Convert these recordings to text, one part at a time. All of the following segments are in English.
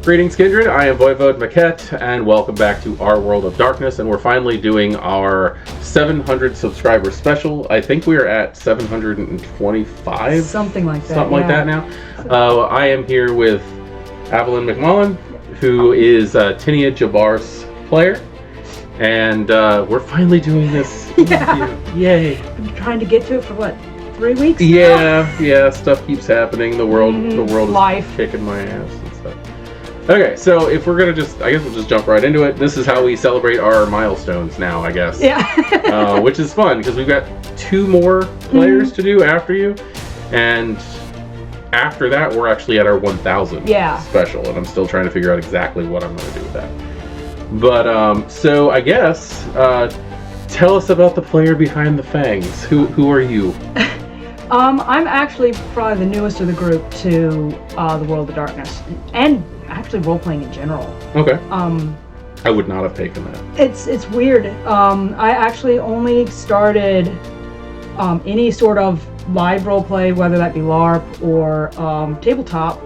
Greetings, Kindred. I am Voivode Maquette, and welcome back to Our World of Darkness. And we're finally doing our 700 subscriber special. I think we are at 725. Something like that. Something like that now. I am here with Abalyn McMullen, who is Tinia Jabbar's player. And we're finally doing this. Yeah. Yay. Been trying to get to it for what, 3 weeks now? Yeah, stuff keeps happening. The world Life is kicking my ass and stuff. Okay, so if we're gonna I guess we'll just jump right into it. This is how we celebrate our milestones now, I guess. Yeah. Which is fun, because we've got 2 more players to do after you. And after that, we're actually at our 1,000 special. And I'm still trying to figure out exactly what I'm gonna do with that. But, so I guess, tell us about the player behind the fangs. Who are you? I'm actually probably the newest of the group to the World of Darkness, and actually role-playing in general. Okay. I would not have taken that. It's weird. I actually only started any sort of live roleplay, whether that be LARP or tabletop,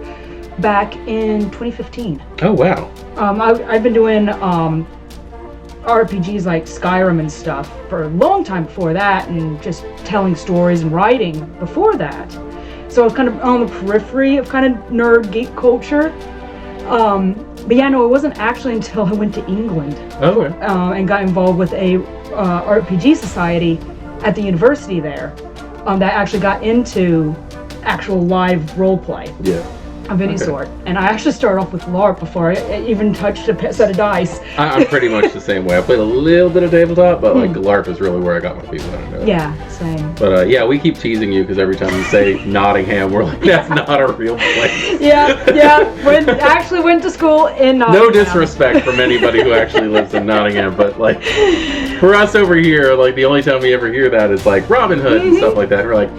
back in 2015. Oh, wow. I've been doing RPGs like Skyrim and stuff for a long time before that, and just telling stories and writing before that. So I was kind of on the periphery of kind of nerd geek culture. But yeah, no, it wasn't actually until I went to England and got involved with a RPG society at the university there that actually got into actual live roleplay. Yeah. Of any sort. And I actually started off with LARP before I even touched a set of dice. I'm pretty much the same way. I played a little bit of tabletop, but like LARP is really where I got my feet wet. Yeah, same. But yeah, we keep teasing you because every time you say Nottingham, we're like, that's not a real place. Yeah. Actually went to school in Nottingham. No disrespect from anybody who actually lives in Nottingham, but like for us over here, like the only time we ever hear that is like Robin Hood and stuff like that. We're like,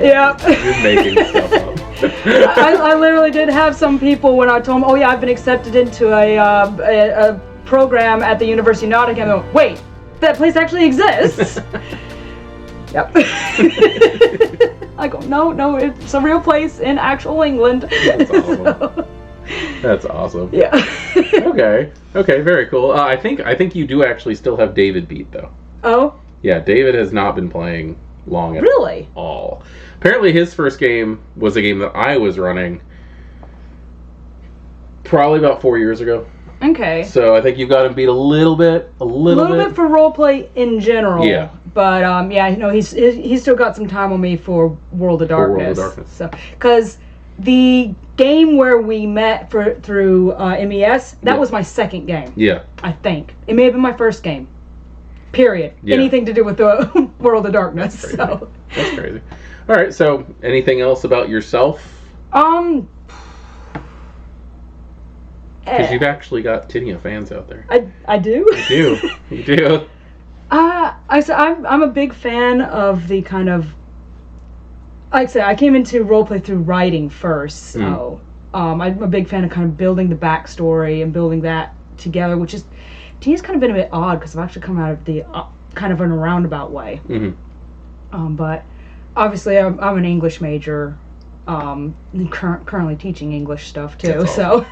yeah, you're making stuff up. I literally did have some people when I told them, oh yeah, I've been accepted into a program at the University of Nottingham. They went, wait, that place actually exists? Yep. I go, no, it's a real place in actual England. That's awesome. That's awesome. Yeah. Okay, very cool. I think you do actually still have David beat though. Oh? Yeah, David has not been playing long at all. Apparently his first game was a game that I was running probably about 4 years ago. Okay. So I think you've got him beat a little bit for roleplay in general. Yeah. But yeah, you know, he's still got some time on me for World of Darkness. So, because the game where we met through MES, that was my second game. Yeah. I think it may have been my first game. Period. Yeah. Anything to do with the World of Darkness. That's crazy. All right. So, anything else about yourself? Because you've actually got Tinia fans out there. I do. You do. I'm a big fan of the kind of, like I said, I came into roleplay through writing first. So, I'm a big fan of kind of building the backstory and building that together, which is. Tinia's kind of been a bit odd because I've actually come out of the kind of in a roundabout way. Mm-hmm. But obviously I'm an English major, currently teaching English stuff too. So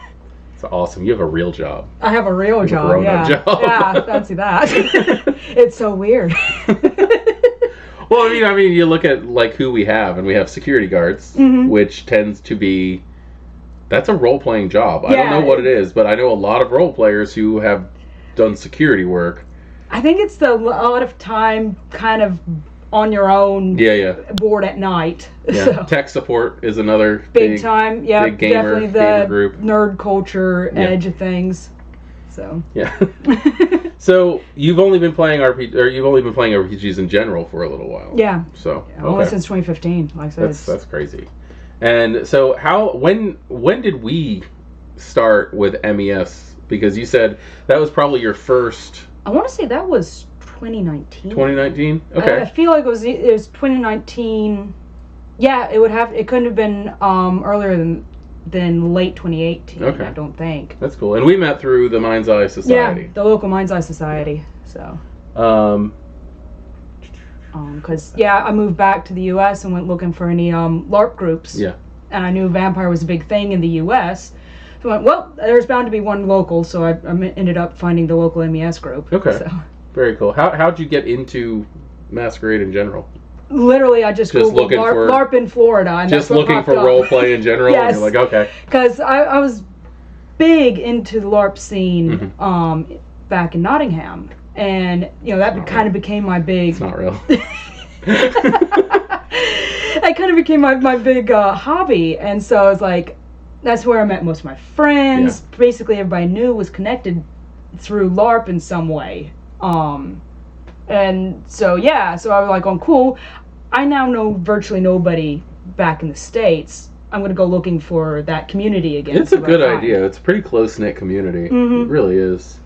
it's awesome. You have a real job. I have a real job. Yeah, fancy that. It's so weird. Well, I mean, you look at like who we have, and we have security guards, which tends to be. That's a role-playing job. I don't know what it is, but I know a lot of role players who have done security work. I think it's a lot of time kind of on your own board at night. Yeah. So. Tech support is another big time. Yeah, big gamer, definitely the group. Nerd culture edge of things. So yeah. So you've only been playing RPGs in general for a little while. Yeah. So only since 2015. Like I said, that's crazy. And so when did we start with MES? Because you said that was probably your first. I want to say that was 2019. 2019? Okay. I feel like it was 2019. Yeah, it couldn't have been earlier than late 2018. Okay. I don't think. That's cool. And we met through the Mind's Eye Society. Yeah, the local Mind's Eye Society. So. Because I moved back to the U.S. and went looking for any LARP groups. Yeah. And I knew vampire was a big thing in the U.S. So I went, well, there's bound to be one local, so I ended up finding the local MES group. Okay. So. Very cool. How'd you get into Masquerade in general? Literally, I just Googled LARP in Florida. And just looking for role play in general? Yes. And you're like, okay. Because I was big into the LARP scene back in Nottingham. And, that kind of became my big... It's not real. That kind of became my big hobby. And so I was like, that's where I met most of my friends. Yeah. Basically, everybody I knew was connected through LARP in some way. And so I was like, oh, cool. I now know virtually nobody back in the States. I'm going to go looking for that community again. It's a good idea. It's a pretty close-knit community. It really is.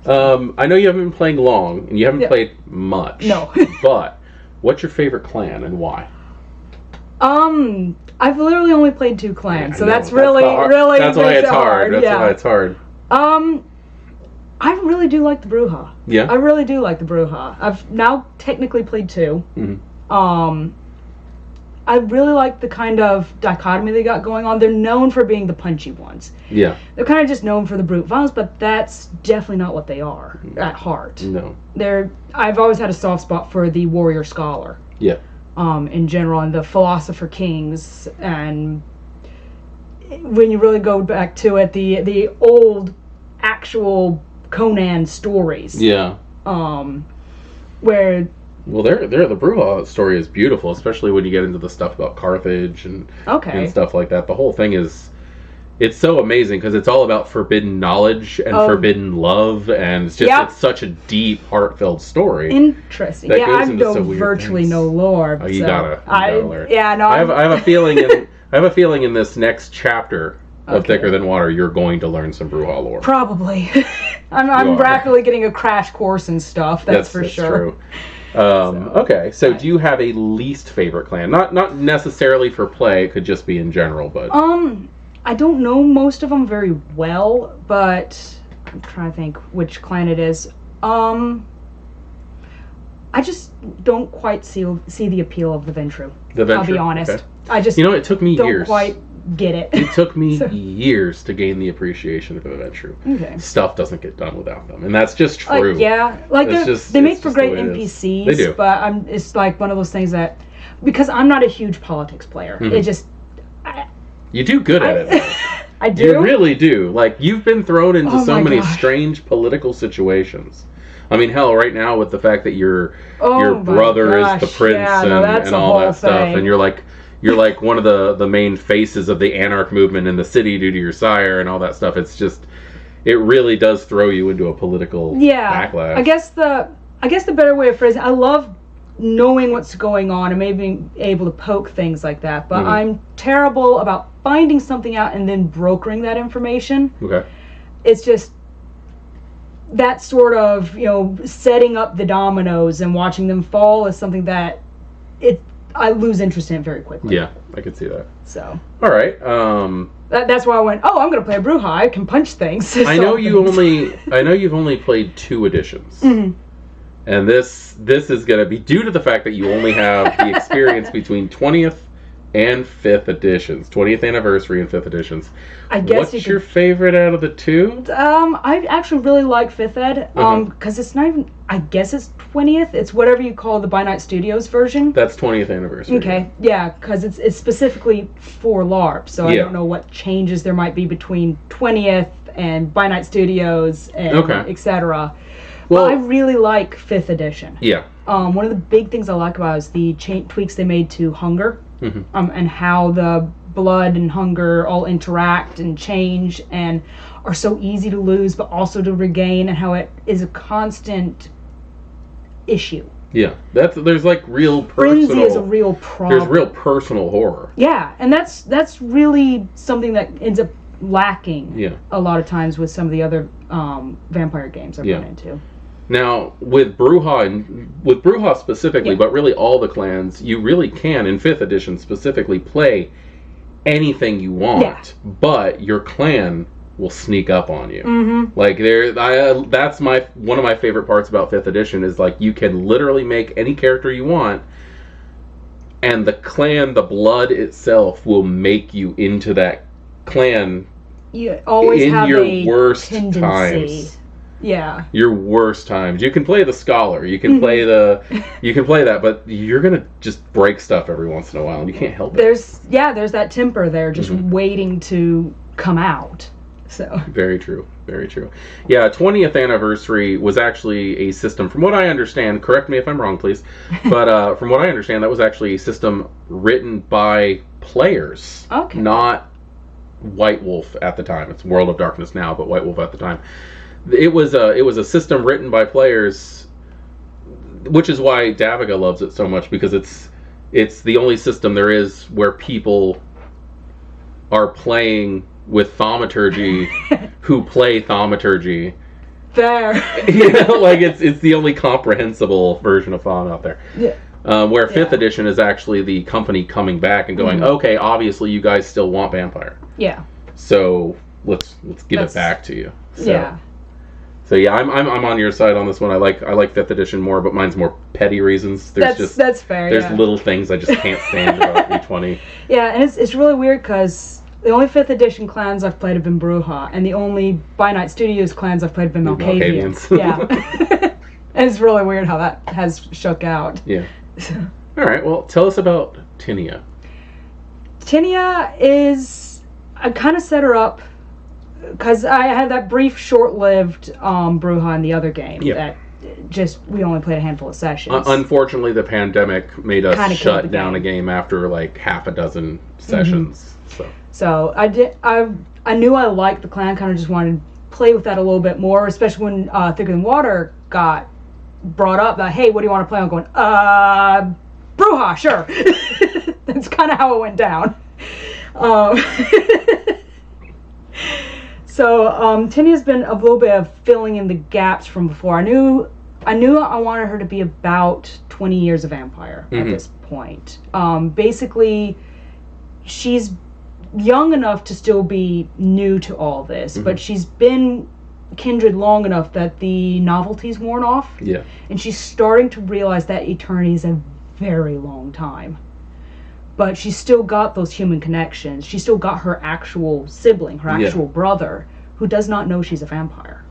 I know you haven't been playing long, and you haven't played much. No. But what's your favorite clan, and why? I've literally only played 2 clans, so that's really that's why it's hard. That's why it's hard. I really do like the Brujah. Yeah? I really do like the Brujah. I've now technically played 2. I really like the kind of dichotomy they got going on. They're known for being the punchy ones. Yeah. They're kind of just known for the brute violence, but that's definitely not what they are at heart. No. I've always had a soft spot for the warrior scholar. Yeah. In general, and the philosopher kings, and when you really go back to it, the old actual Conan stories. Yeah. Where. Well, the Brujah story is beautiful, especially when you get into the stuff about Carthage and stuff like that. The whole thing it's so amazing because it's all about forbidden knowledge and forbidden love, and it's just it's such a deep, heartfelt story. Interesting. I know virtually no lore. Oh, you gotta learn. Yeah, no. I have a feeling in this next chapter of Thicker Than Water, you're going to learn some Brujah lore. Probably. I'm rapidly getting a crash course and stuff. That's for sure. True. Okay, so do you have a least favorite clan? Not necessarily for play, it could just be in general, but... I don't know most of them very well, but I'm trying to think which clan it is. I just don't quite see the appeal of the Ventru. I'll be honest. Okay. I just it took me years. Don't quite get it. It took me years to gain the appreciation of the Ventru. Okay. Stuff doesn't get done without them, and that's just true. They make for great NPCs. They do. But it's like one of those things that, because I'm not a huge politics player, it just... You do good at it. I do? You really do. Like, you've been thrown into so many strange political situations. I mean, hell, right now with the fact that your brother is the prince and all that stuff, and you're like one of the main faces of the Anarch movement in the city due to your sire and all that stuff. It's just, it really does throw you into a political backlash. I guess the better way of phrasing, I love knowing what's going on and maybe being able to poke things like that, but I'm terrible about finding something out and then brokering that information. Okay. It's just that sort of, setting up the dominoes and watching them fall is something that I lose interest in it very quickly. Yeah, I could see that. So. All right. That's why I went, I'm going to play a Brujah. I can punch things. I know you've only played 2 editions. Mm-hmm. And this is going to be due to the fact that you only have the experience between 20th and 5th editions, 20th anniversary and 5th editions. I guess what's your favorite out of the 2? I actually really like 5th ed because it's not even, I guess it's 20th. It's whatever you call the By Night Studios version. That's 20th anniversary. Okay, yeah, because it's specifically for LARP, so I don't know what changes there might be between 20th and By Night Studios and etc. Well, I really like 5th edition. Yeah. One of the big things I like about it is the tweaks they made to hunger, and how the blood and hunger all interact and change and are so easy to lose but also to regain, and how it is a constant issue. Yeah, there's like real personal... Frenzy is a real problem. There's real personal horror. Yeah, and that's really something that ends up lacking a lot of times with some of the other vampire games I've run into. Now, with Brujah specifically, but really all the clans, you really can, in 5th edition specifically, play anything you want, but your clan will sneak up on you. Mm-hmm. Like, that's one of my favorite parts about 5th edition is, like, you can literally make any character you want, and the clan, the blood itself, will make you into that clan you always in have your a worst tendency. times. Yeah. Your worst times. You can play the scholar. You can play you can play that, but you're gonna just break stuff every once in a while, and you can't help it. There's that temper there, just waiting to come out. So. Very true. Very true. Yeah, 20th anniversary was actually a system, from what I understand, correct me if I'm wrong, please, but from what I understand, that was actually a system written by players, not White Wolf at the time. It's World of Darkness now, but White Wolf at the time. It was a system written by players, which is why Daviga loves it so much, because it's the only system there is where people are playing with thaumaturgy who play thaumaturgy. Fair. Like it's the only comprehensible version of Thom out there. Yeah. Where 5th edition is actually the company coming back and going, okay, obviously you guys still want vampire. Yeah. So let's give it back to you. So, yeah. So yeah, I'm on your side on this one. I like 5th edition more, but mine's more petty reasons. That's fair. There's little things I just can't stand about V20. Yeah, and it's really weird because the only 5th edition clans I've played have been Brujah, and the only By Night Studios clans I've played have been Malkavians. Yeah. And it's really weird how that has shook out. Yeah. All right, well, tell us about Tinia. Tinia is... I kind of set her up because I had that brief, short-lived Brujah in the other game that we only played a handful of sessions. Unfortunately, the pandemic made us shut down a game after like half a dozen sessions. So I knew I liked the clan, kind of just wanted to play with that a little bit more, especially when Thicker Than Water got brought up that, hey, what do you want to play? I'm going, Brujah, sure. That's kind of how it went down. So Tinia's been a little bit of filling in the gaps from before. I knew I wanted her to be about 20 years of vampire at this point. Basically, she's young enough to still be new to all this, but she's been kindred long enough that the novelty's worn off. Yeah. And she's starting to realize that eternity is a very long time. But she's still got those human connections. She's still got her actual sibling, her actual brother, who does not know she's a vampire.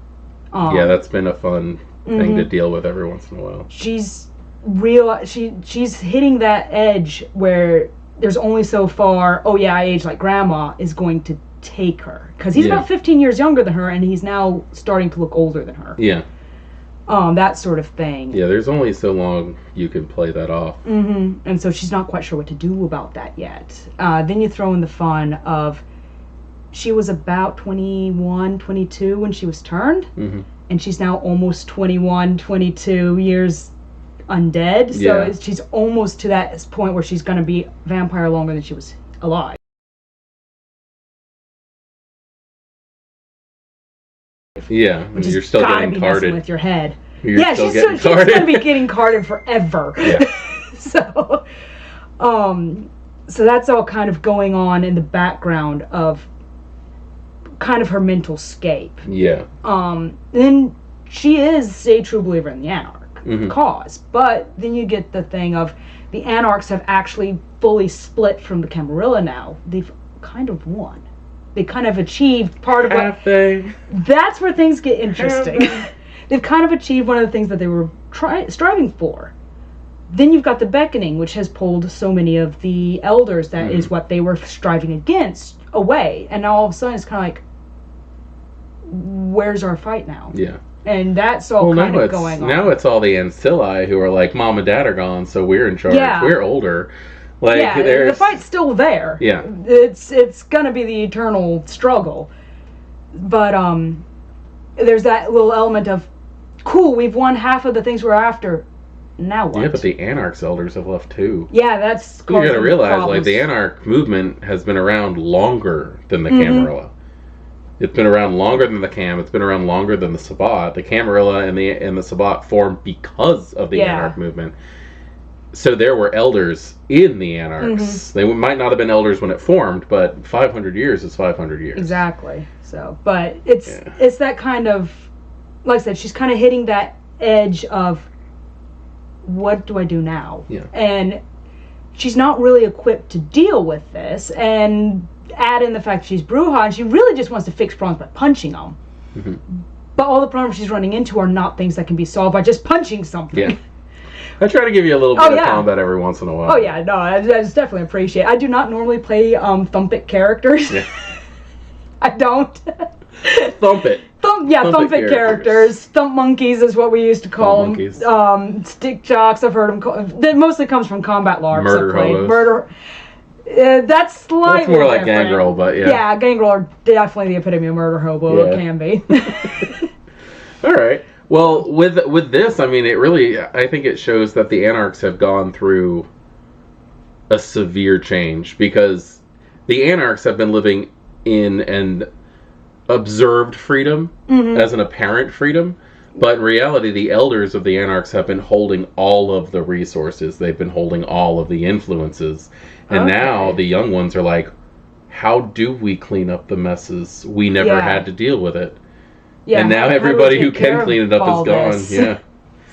Yeah, that's been a fun thing to deal with every once in a while. She's hitting that edge where there's only so far, oh yeah, I age like grandma, is going to take her. Because he's about 15 years younger than her, and he's now starting to look older than her. Yeah. That sort of thing. Yeah, there's only so long you can play that off. And so she's not quite sure what to do about that yet. Then you throw in the fun of, she was about 21, 22 when she was turned, and she's now almost 21, 22 years undead. So she's almost to that point where she's going to be vampire longer than she was alive. Yeah, you're still getting carded with your head. She's going to be getting carded forever. Yeah. So that's all kind of going on in the background of kind of her mental scape. Yeah. Then she is a true believer in the Anarch cause, but then you get the thing of the Anarchs have actually fully split from the Camarilla now. They've kind of won. They kind of achieved part of That's where things get interesting. They've kind of achieved one of the things that they were striving for. Then you've got the Beckoning, which has pulled so many of the elders that is what they were striving against away. And now all of a sudden it's kind of like, where's our fight now? Yeah. And that's all kind of going on. Now it's all the Ancilli who are like, Mom and Dad are gone, so we're in charge. Yeah. We're older. Like, the fight's still there. Yeah. It's gonna be the eternal struggle. But there's that little element of, cool, we've won half of the things we're after. Now what? Yeah, but the Anarch's elders have left too. Yeah, that's you gotta realize, like, the Anarch movement has been around longer than the Camarilla. It's been around longer than the Cam. It's been around longer than the Sabbat. The Camarilla and the Sabbat formed because of the Anarch movement. So there were elders in the Anarchs. They might not have been elders when it formed, but 500 years is 500 years. Exactly. So, but it's that kind of, like I said, she's kind of hitting that edge of, what do I do now? Yeah. And she's not really equipped to deal with this, and add in the fact she's Brujah, and she really just wants to fix problems by punching them. Mm-hmm. But all the problems she's running into are not things that can be solved by just punching something. Yeah. I try to give you a little bit of combat every once in a while. Oh yeah, no, I just definitely appreciate it. I do not normally play Thump-It characters. Yeah. I don't. Thump It characters. Thump monkeys is what we used to call them. Stick jocks, I've heard them called. That mostly comes from combat LARPs. Murder. That's slightly That's more like Gangrel, but yeah. Yeah, Gangrel are definitely the epitome of murder hobo. Yeah. It can be. All right. Well, with this, I mean, I think it shows that the Anarchs have gone through a severe change, because the Anarchs have been living in an observed freedom as an apparent freedom, but in reality, the elders of the Anarchs have been holding all of the resources. They've been holding all of the influences, and now the young ones are like, how do we clean up the messes? We never had to deal with it. Yeah, and now everybody who can clean it up is gone. This? Yeah.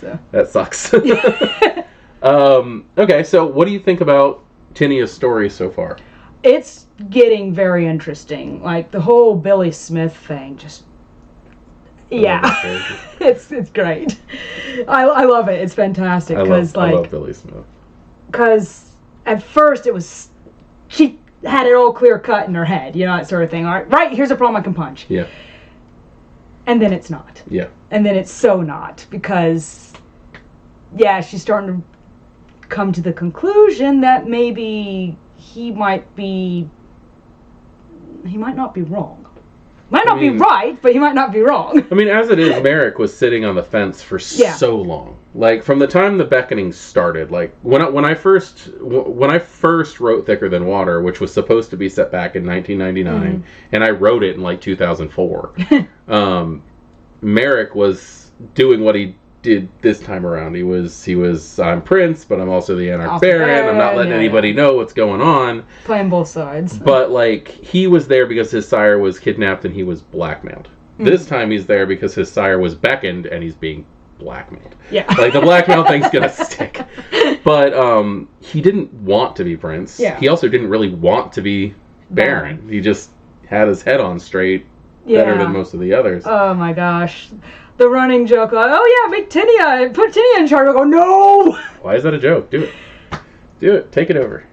So. That sucks. Okay, so what do you think about Tinia's story so far? It's getting very interesting. Like, the whole Billy Smith thing, just... Yeah. it's great. I love it. It's fantastic. I love Billy Smith. Because at first it was... She had it all clear cut in her head, you know, that sort of thing. All right, here's a problem I can punch. Yeah. And then it's not. Yeah. And then it's so not, because, yeah, she's starting to come to the conclusion that maybe he might not be wrong. Might not be right, but he might not be wrong. I mean, as it is, Merrick was sitting on the fence for so long. Like, from the time the Beckoning started, like, when I first wrote Thicker Than Water, which was supposed to be set back in 1999, and I wrote it in, like, 2004, Merrick was doing what he did this time around. He was I'm Prince, but I'm also the Anarch Baron. I'm not letting anybody know what's going on. Playing both sides. But, like, he was there because his sire was kidnapped and he was blackmailed. This time he's there because his sire was beckoned and he's being blackmailed. Yeah. Like, the blackmail thing's gonna stick. But he didn't want to be Prince. Yeah. He also didn't really want to be Baron. He just had his head on straight better than most of the others. Oh my gosh. The running joke, like, oh yeah, make Tinia, put Tinia in charge. I go, no! Why is that a joke? Do it. Do it. Take it over.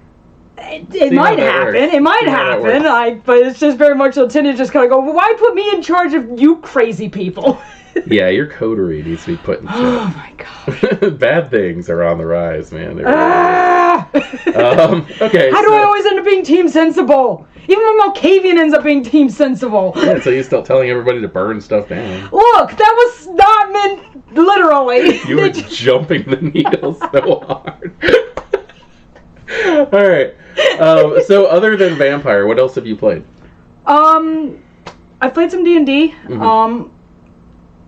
It might happen. It might happen. But it's just very much so Tinia just kind of go, well, why put me in charge of you crazy people? Yeah, your coterie needs to be put in check. Oh my gosh. Bad things are on the rise, man. Okay. How do I always end up being team sensible? Even when Malkavian ends up being team sensible. Yeah, so you're still telling everybody to burn stuff down. Look, that was not meant literally. You were jumping the needle so hard. All right. So other than Vampire, what else have you played? I played some D&D.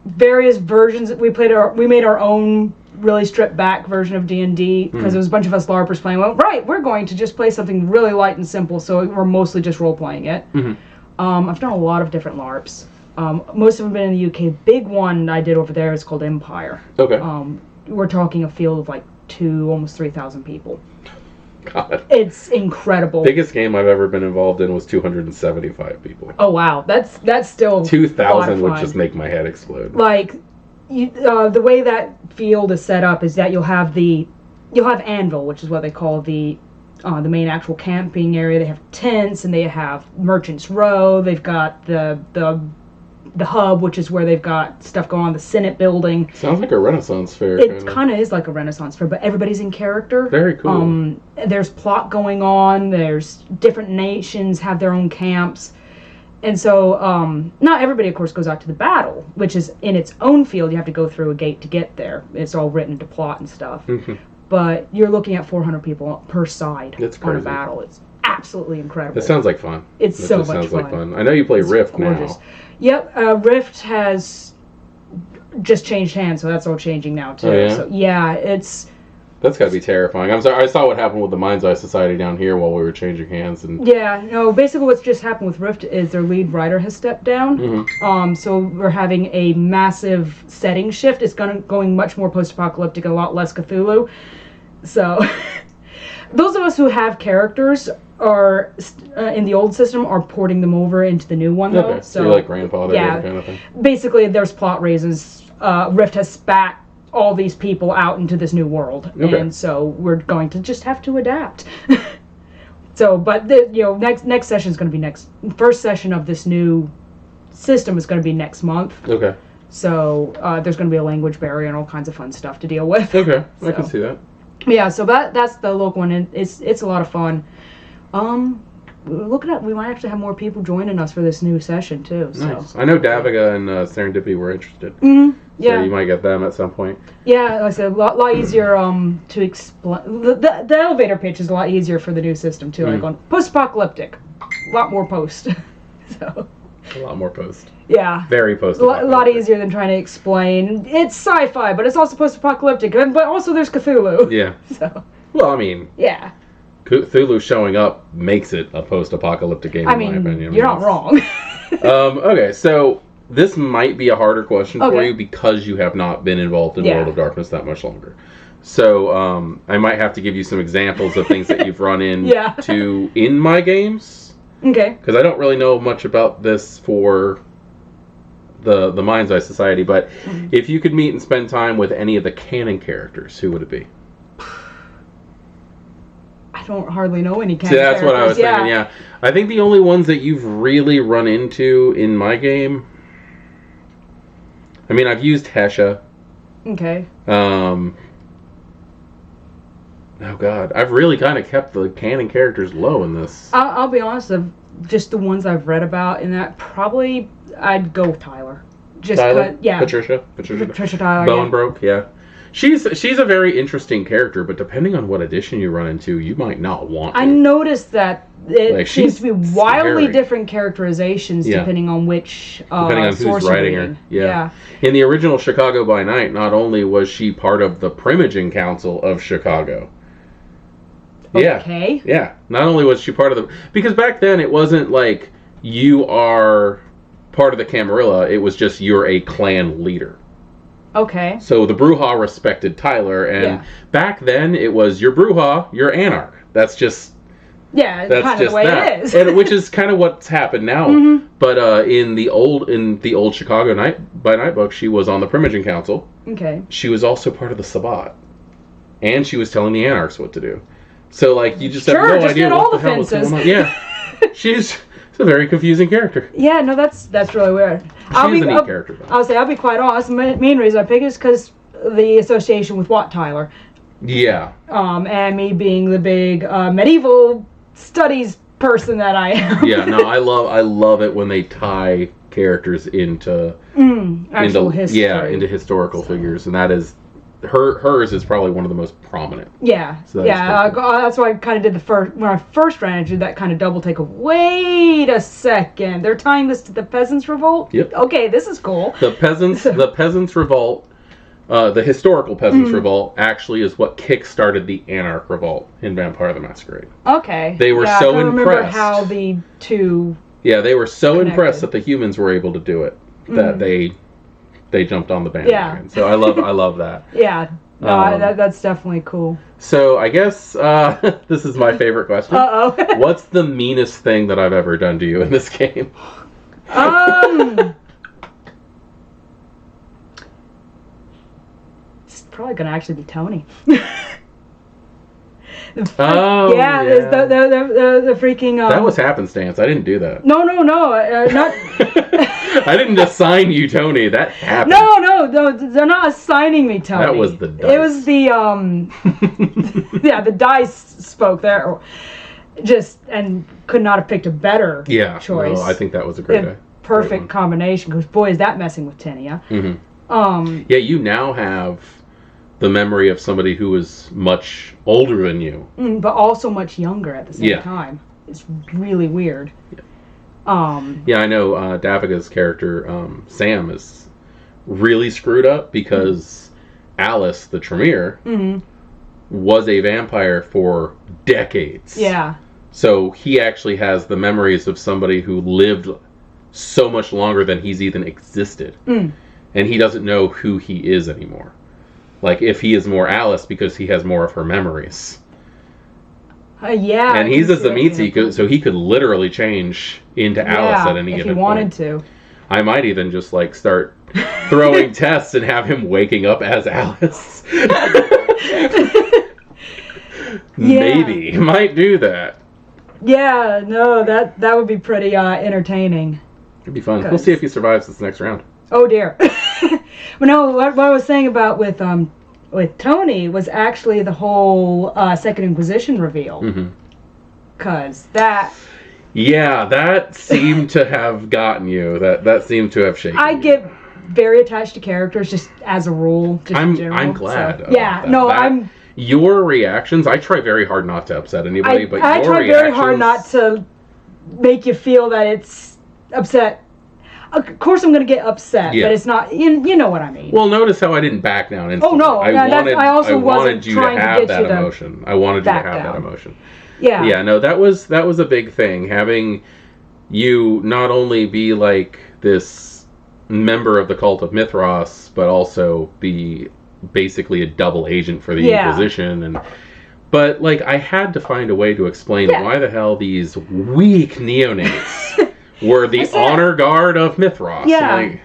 Various versions. We made our own really stripped back version of D&D because there was a bunch of us LARPers playing. Well, right, we're going to just play something really light and simple, so we're mostly just role playing it. I've done a lot of different LARPs. Most of them have been in the UK. Big one I did over there is called Empire. Okay. We're talking a field of like almost 3,000 people. God. It's incredible. Biggest game I've ever been involved in was 275 people. Oh wow, that's still 2,000 would just make my head explode. Like, the way that field is set up is that you'll have Anvil, which is what they call the main actual camping area. They have tents and they have Merchants Row. They've got the hub, which is where they've got stuff going on, the Senate building. Sounds like a Renaissance fair. It kind of is like a Renaissance fair, but everybody's in character. Very cool. There's plot going on. There's different nations have their own camps. And so, not everybody, of course, goes out to the battle, which is in its own field. You have to go through a gate to get there. It's all written into plot and stuff. But you're looking at 400 people per side on a battle. It's absolutely incredible. It sounds like fun. It's so much fun. Sounds like fun. I know you play Rift gorgeous. Now. Yep, Rift has just changed hands, so that's all changing now too. Oh, yeah? So yeah, that's got to be terrifying. I'm sorry. I saw what happened with the Mind's Eye Society down here while we were changing hands. And yeah, no. Basically, what's just happened with Rift is their lead writer has stepped down. So we're having a massive setting shift. It's going much more post-apocalyptic, and a lot less Cthulhu. So those of us who have characters are in the old system are porting them over into the new one, though. Okay. So you're like grandfather kind of thing. Basically, there's plot reasons. Rift has spat all these people out into this new world, and so we're going to just have to adapt. So, but next session is going to be first session of this new system is going to be next month. Okay. So there's going to be a language barrier and all kinds of fun stuff to deal with. Okay, I can see that. Yeah, so that's the local one, and it's a lot of fun. Looking at, we might actually have more people joining us for this new session too. So. Nice. I know Daviga and Serendipity were interested. Mm-hmm. Yeah. So you might get them at some point. Yeah, like I said, a lot easier to explain. The elevator pitch is a lot easier for the new system too. Like on post-apocalyptic, a lot more post. So. A lot more post. Yeah. Very post. A lot easier than trying to explain. It's sci-fi, but it's also post-apocalyptic, but also there's Cthulhu. Yeah. So. Well, I mean. Yeah. Cthulhu showing up makes it a post-apocalyptic game, in my opinion. You're not wrong. Okay, so this might be a harder question for you because you have not been involved in World of Darkness that much longer. So I might have to give you some examples of things that you've run into in my games. Okay. Because I don't really know much about this for the Mind's Eye Society, but if you could meet and spend time with any of the canon characters, who would it be? I don't hardly know any canon characters. That's what I was thinking, yeah. I think the only ones that you've really run into in my game... I mean, I've used Hesha. Okay. Oh, God. I've really kind of kept the canon characters low in this. I'll be honest, of just the ones I've read about in that, probably I'd go with Tyler. Just Tyler? Yeah. Patricia Tyler, Bowenbroke, yeah. She's a very interesting character, but depending on what edition you run into, you might not want to. I noticed that it seems to be wildly different characterizations depending on which depending on who's writing her. Yeah. In the original Chicago by Night, not only was she part of the Primaging Council of Chicago. Okay. Yeah. Not only was she part of the... Because back then, it wasn't like you are part of the Camarilla. It was just you're a clan leader. Okay. So the Brujah respected Tyler, and back then it was you're Brujah, you're Anarch. That's just kind of the way it is. And, which is kind of what's happened now. Mm-hmm. But in the old Chicago by Night book, she was on the Primaging Council. Okay. She was also part of the Sabbat, and she was telling the Anarchs what to do. So like you just have no idea what the hell was going on. Yeah, she's a very confusing character. Yeah, no, that's really weird. She's a neat character, though. I'll be quite honest. The main reason I pick is because the association with Watt Tyler. Yeah. And me being the big medieval studies person that I am. Yeah, no, I love it when they tie characters into actual history. Yeah, into historical figures, and that is hers is probably one of the most prominent. Yeah, so that's why I kind of did when I first ran into that kind of double take of, wait a second, they're tying this to the Peasants' Revolt? Yep. Okay, this is cool. The Peasants' Revolt, the historical Peasants' Revolt, actually is what kick-started the Anarch Revolt in Vampire the Masquerade. Okay. They were so impressed. I remember how the two they were so impressed that the humans were able to do it, that they jumped on the bandwagon. Yeah. So I love that. Yeah. No, that's definitely cool. So I guess this is my favorite question. Uh-oh. What's the meanest thing that I've ever done to you in this game? It's probably going to actually be Tony. The freaking... that was happenstance. I didn't do that. No, not... I didn't assign you Tony. That happened. No, they're not assigning me Tony. That was the dice. It was the, the dice spoke there. And could not have picked a better choice. No, I think that was a great perfect combination, because boy, is that messing with Tenia. Mm-hmm. You now have the memory of somebody who is much older than you. But also much younger at the same time. It's really weird. Yeah. I know Daviga's character, Sam, is really screwed up because Alice, the Tremere, was a vampire for decades. Yeah. So he actually has the memories of somebody who lived so much longer than he's even existed. And he doesn't know who he is anymore. Like, if he is more Alice because he has more of her memories. Yeah. And he's a Zamitzi, so he could literally change into Alice at any given point. if he wanted to. I might even just like start throwing tests and have him waking up as Alice. Maybe. Might do that. Yeah, no, that would be pretty entertaining. It'd be fun. We'll see if he survives this next round. Oh dear. But no, what I was saying about with Tony was actually the whole Second Inquisition reveal. Because that... Yeah, that seemed to have gotten you. That seemed to have shaken you. get very attached to characters just as a rule. Just in general, I'm glad. So. Yeah, no, your reactions, I try very hard not to upset anybody, but I try very hard not to make you feel that it's upset. Of course I'm going to get upset, but it's not, you know what I mean. Well, notice how I didn't back down instantly. Oh, no. I wanted you to have that emotion. I wanted you to have that emotion. Yeah. Yeah, no, that was a big thing. Having you not only be like this member of the cult of Mithras, but also be basically a double agent for the Inquisition. But like, I had to find a way to explain why the hell these weak neonates were the honor guard of Mithras. Yeah. And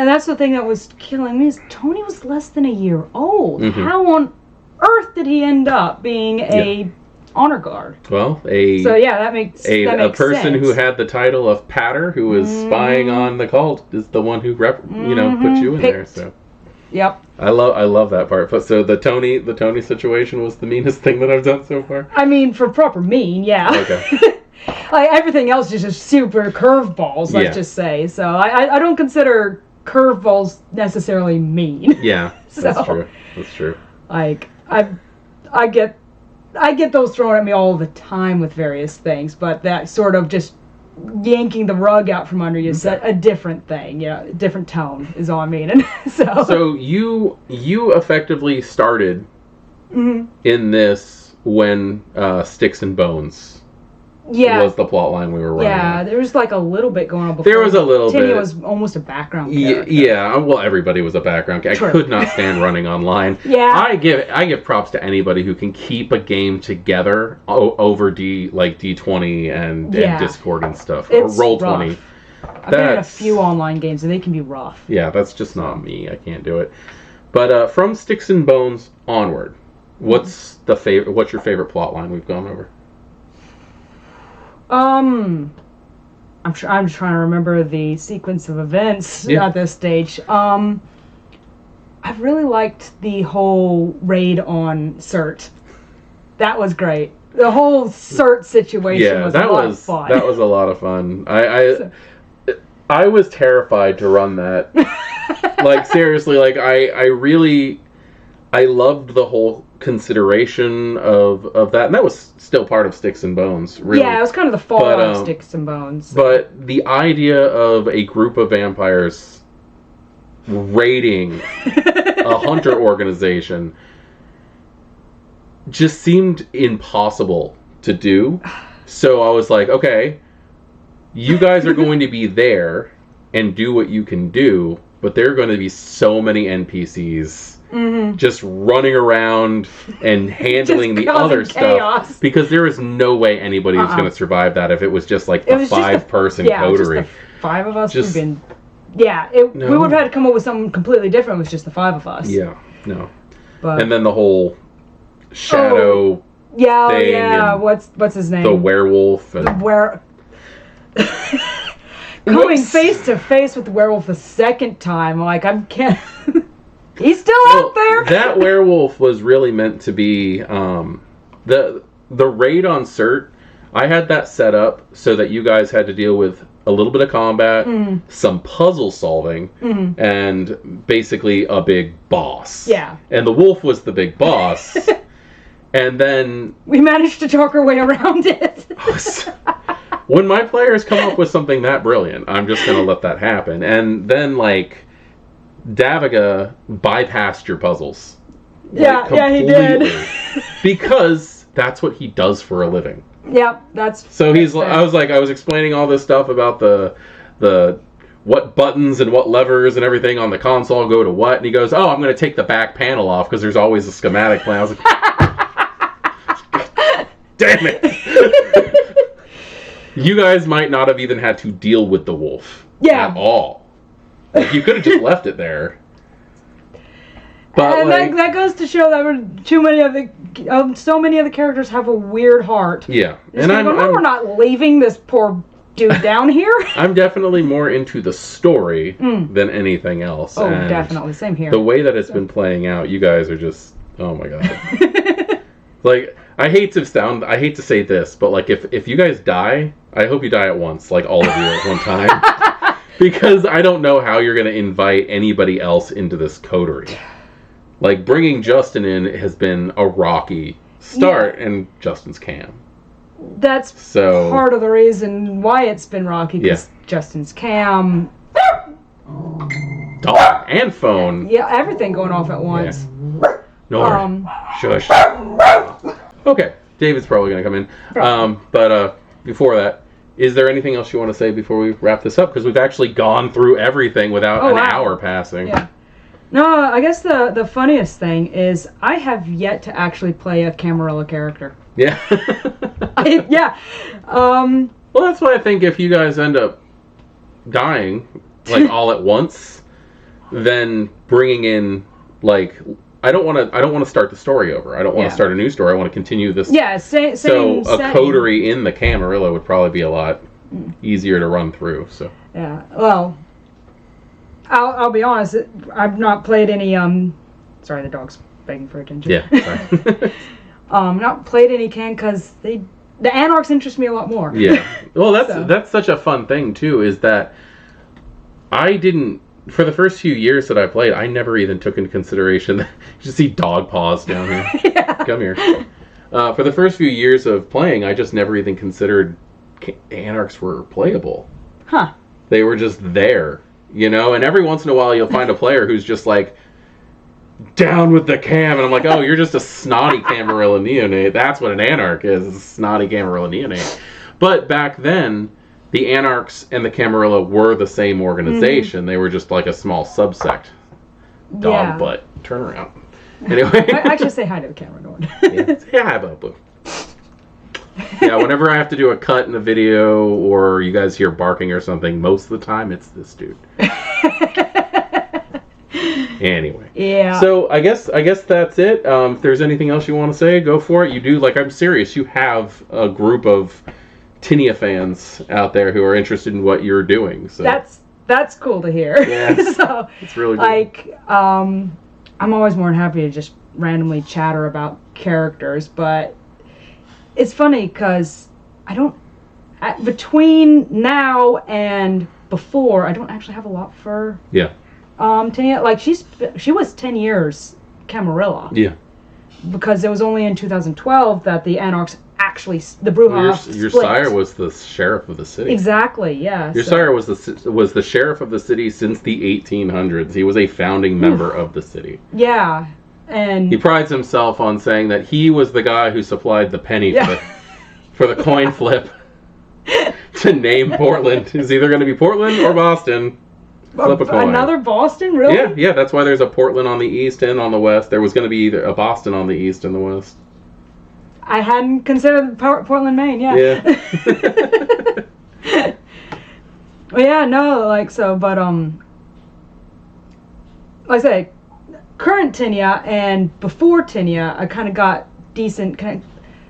that's the thing that was killing me is Tony was less than a year old. How on earth did he end up being a honor guard? Well, that makes a person sense. who had the title of Patter, who was spying on the cult, is the one who put you in there. So. Yep. I love that part. But so the Tony situation was the meanest thing that I've done so far. I mean, for proper mean, yeah. Okay. Like everything else is just super curveballs. Let's just say. So I don't consider curveballs necessarily mean. Yeah, that's true. That's true. Like I get those thrown at me all the time with various things, but that sort of just yanking the rug out from under you is a different thing. Yeah, a different tone is all I mean. So you effectively started in this when Sticks and Bones was the plot line we were running. Yeah, there was like a little bit going on before. There was a little bit. Timmy was almost a background character. Yeah, well, everybody was a background character. I could not stand running online. Yeah. I give props to anybody who can keep a game together over D20 and Discord and stuff. It's or Roll20. Rough. I've been in a few online games and they can be rough. Yeah, that's just not me. I can't do it. But from Sticks and Bones onward, what's your favorite plot line we've gone over? I'm just trying to remember the sequence of events at this stage. I really liked the whole raid on Cert. That was great. The whole Cert situation was a lot of fun. That was a lot of fun. I was terrified to run that. Like seriously, like I loved the whole consideration of that, and that was still part of Sticks and Bones, really. Yeah, it was kind of the fallout of Sticks and Bones. But the idea of a group of vampires raiding a hunter organization just seemed impossible to do. So I was like, okay, you guys are going to be there and do what you can do, but there are going to be so many NPCs just running around and handling the other stuff, because there is no way anybody was going to survive that if it was just like the five-person coterie. Just the five of us would have been... Yeah, we would have had to come up with something completely different with just the five of us. Yeah, no. But, and then the whole shadow thing. Yeah, what's his name? The werewolf. And coming face to face with the werewolf the second time, like I can't... He's still out there. That werewolf was really meant to be the raid on Cert. I had that set up so that you guys had to deal with a little bit of combat, some puzzle solving, and basically a big boss. Yeah. And the wolf was the big boss. And then we managed to talk our way around it. When my players come up with something that brilliant, I'm just going to let that happen. And then, like, Daviga bypassed your puzzles. Yeah, he did. Because that's what he does for a living. Yep, that's... So I was explaining all this stuff about the what buttons and what levers and everything on the console go to what, and he goes, I'm going to take the back panel off because there's always a schematic plan. I was like... damn it. You guys might not have even had to deal with the wolf at all. Like, you could have just left it there. But and that goes to show that so many of the characters have a weird heart. Yeah. And we're not leaving this poor dude down here. I'm definitely more into the story than anything else. Oh, and definitely. Same here. The way that it's been playing out, you guys are just, oh my God. Like, I hate to say this, but like if you guys die, I hope you die at once, like all of you at one time. Because I don't know how you're going to invite anybody else into this coterie. Like, bringing Justin in has been a rocky start, and Justin's cam. That's part of the reason why it's been rocky, because Justin's cam. Dog and phone. Yeah, everything going off at once. Yeah. No. Shush. Okay, David's probably going to come in. But before that, is there anything else you want to say before we wrap this up? Because we've actually gone through everything without an hour passing. Yeah. No, I guess the funniest thing is I have yet to actually play a Camarilla character. Yeah. Well, that's why I think if you guys end up dying, like, all at once, then bringing in, like, I don't want to start the story over. I don't want to start a new story. I want to continue this. Yeah, same. So a coterie in the Camarilla would probably be a lot easier to run through. So. Yeah. Well. I'll be honest, I've not played any, sorry, the dog's begging for attention. Yeah, sorry. Not played any because the Anarchs interest me a lot more. Yeah. Well, that's such a fun thing, too, is that I didn't, for the first few years that I played, I never even took into consideration, you just see dog paws down here. Yeah. Come here. For the first few years of playing, I just never even considered Anarchs were playable. Huh. They were just there. You know, and every once in a while you'll find a player who's just like, down with the cam, and I'm like, oh, you're just a snotty Camarilla neonate. That's what an Anarch is, a snotty Camarilla neonate. But back then, the Anarchs and the Camarilla were the same organization. They were just like a small subsect. Dog butt. Turn around. Anyway. I should say hi to the camera, Norton. Say hi, Boo. Yeah, whenever I have to do a cut in the video or you guys hear barking or something, most of the time it's this dude. Anyway. Yeah. So I guess that's it. If there's anything else you want to say, go for it. You do, like, I'm serious. You have a group of Tinia fans out there who are interested in what you're doing. So that's cool to hear. Yeah. So it's really good. Like, I'm always more than happy to just randomly chatter about characters, but it's funny because between now and before, I don't actually have a lot for Tinia. Like, she was 10 years Camarilla. Yeah. Because it was only in 2012 that the Anarchs actually, the Bruja your sire was the sheriff of the city. Exactly, yeah. Your sire was the sheriff of the city since the 1800s. He was a founding member of the city. Yeah. And he prides himself on saying that he was the guy who supplied the penny for the coin flip to name Portland. It's either going to be Portland or Boston. Flip a coin. Another Boston, really? Yeah. That's why there's a Portland on the east and on the west. There was going to be either a Boston on the east and the west. I hadn't considered Portland, Maine. Yeah. Well, yeah. No, like so, but like I say, current Tinia and before Tinia, I kind of got decent, and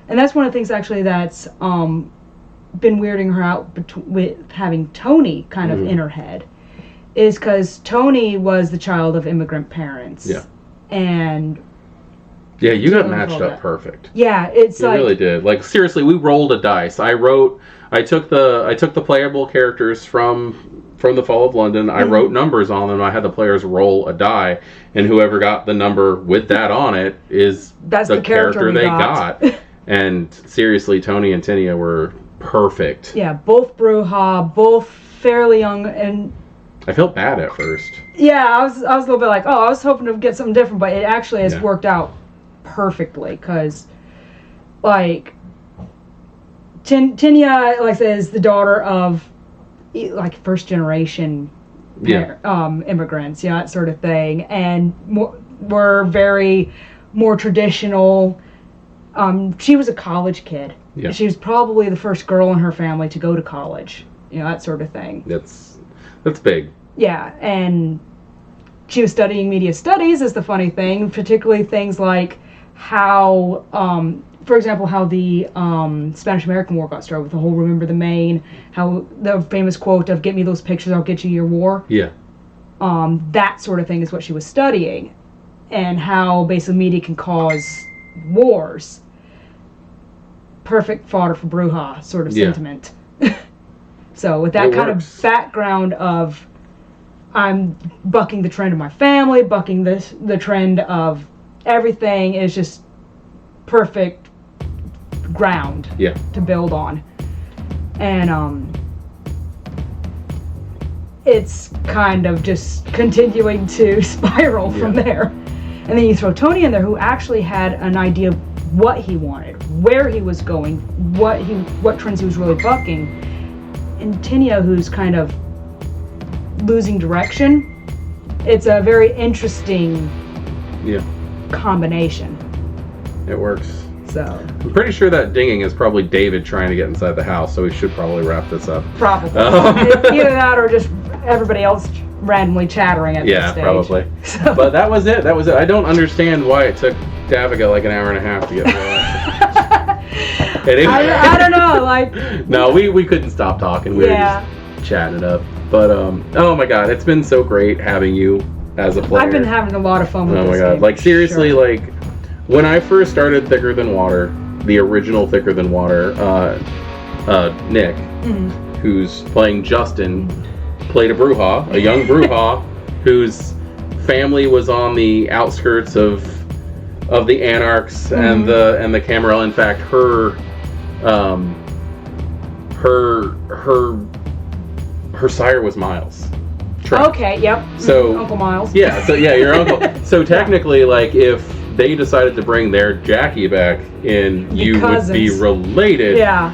that's one of the things actually that's been weirding her out with having Tony kind of in her head, is because Tony was the child of immigrant parents. Yeah. And yeah, you got matched up perfect. Yeah, it's you really did. Like, seriously, we rolled a dice. I took the playable characters from the Fall of London. I wrote numbers on them. I had the players roll a die, and whoever got the number with that on it is the character they got. And seriously, Tony and Tinia were perfect. Yeah, both Bruja, both fairly young, and I felt bad at first. Yeah, I was a little bit like, I was hoping to get something different, but it actually has worked out perfectly, because like Tinia, like I said, is the daughter of like first generation immigrants, that sort of thing, and we're very more traditional, She was a college kid. Yeah. She was probably the first girl in her family to go to college. That sort of thing. That's big. Yeah, and she was studying media studies is the funny thing, particularly things like how, for example, how the Spanish-American War got started with the whole Remember the Maine, how the famous quote of "Get me those pictures, I'll get you your war." Yeah. That sort of thing is what she was studying, and how basically media can cause wars. Perfect fodder for brouhaha sort of sentiment. So with that kind of background of I'm bucking the trend of my family, bucking the trend of everything, is just perfect ground to build on. And it's kind of just continuing to spiral from there. And then you throw Tony in there, who actually had an idea of what he wanted, where he was going, what trends he was really bucking. And Tinia, who's kind of losing direction. It's a very interesting combination. It works. So I'm pretty sure that dinging is probably David trying to get inside the house, so we should probably wrap this up. Probably. Either that or just everybody else randomly chattering at this stage. Yeah, probably. So. But that was it. I don't understand why it took Daviga like an hour and a half to get through. I don't know, No, we couldn't stop talking. We were just chatting it up. But oh my god, it's been so great having you as a player. I've been having a lot of fun with this game. Oh my god, seriously, when I first started Thicker Than Water, the original Thicker Than Water, Nick, who's playing Justin, played a young Bruja, whose family was on the outskirts of the Anarchs and the Camarilla. In fact, her sire was Miles. Okay, yep. So Uncle Miles. Yeah, your uncle. So technically, if they decided to bring their Jackie back in, you would be related. Yeah.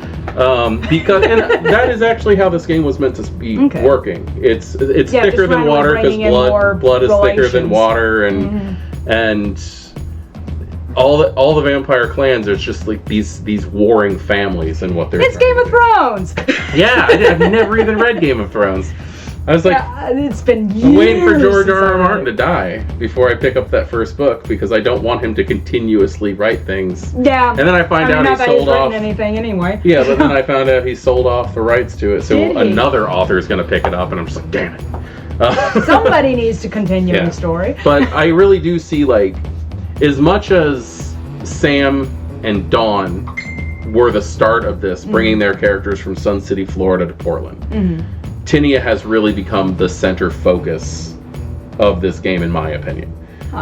Because and that is actually how this game was meant to be working. It's thicker than water because blood is thicker than water, and all the vampire clans are just these warring families and what they're. It's Game of Thrones. Yeah, I've never even read Game of Thrones. I was it's been years. I'm waiting for George R.R. Martin to die before I pick up that first book because I don't want him to continuously write things. Yeah. And then I find out he sold off anything anyway. Yeah, but then I found out he sold off the rights to it, so another author is going to pick it up, and I'm just like, damn it. Somebody needs to continue the story. But I really do see as much as Sam and Dawn were the start of this, bringing their characters from Sun City, Florida to Portland. Tinia has really become the center focus of this game, in my opinion.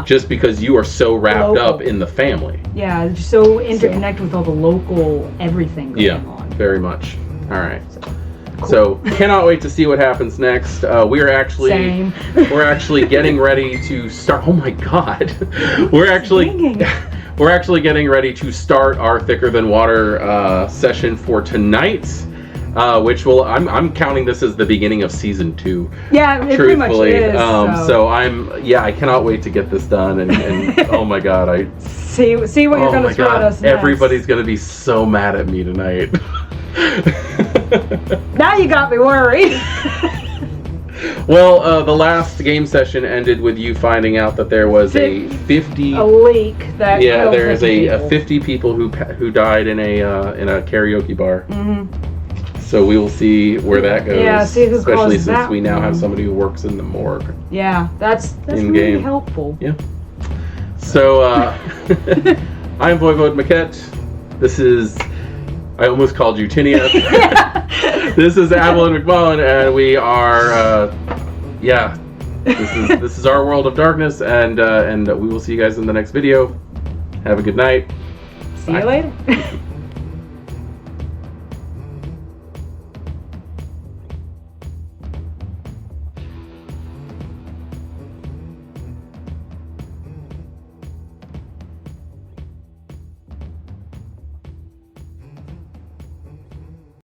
Just because you are so wrapped up in the family. Yeah, just so interconnected with all the local everything going on. Yeah, very much. All right. So cannot wait to see what happens next. We're actually getting ready to start. Oh my god, we're actually getting ready to start our Thicker Than Water session for tonight. Which I'm counting this as the beginning of season 2. Yeah, it pretty much is. So I cannot wait to get this done and oh my god, I see what you're gonna throw at us next. Everybody's gonna be so mad at me tonight. Now you got me worried. Well, the last game session ended with you finding out that there was a leak that there's a 50 people who died in a karaoke bar. So we will see where that goes. Yeah, see who especially since that we now have somebody who works in the morgue. Yeah, that's really helpful. Yeah. So I'm Voivode Maquette. This is I almost called you Tinia. This is Abalyn McMullen, and we are this is our world of darkness, and we will see you guys in the next video. Have a good night. See you later.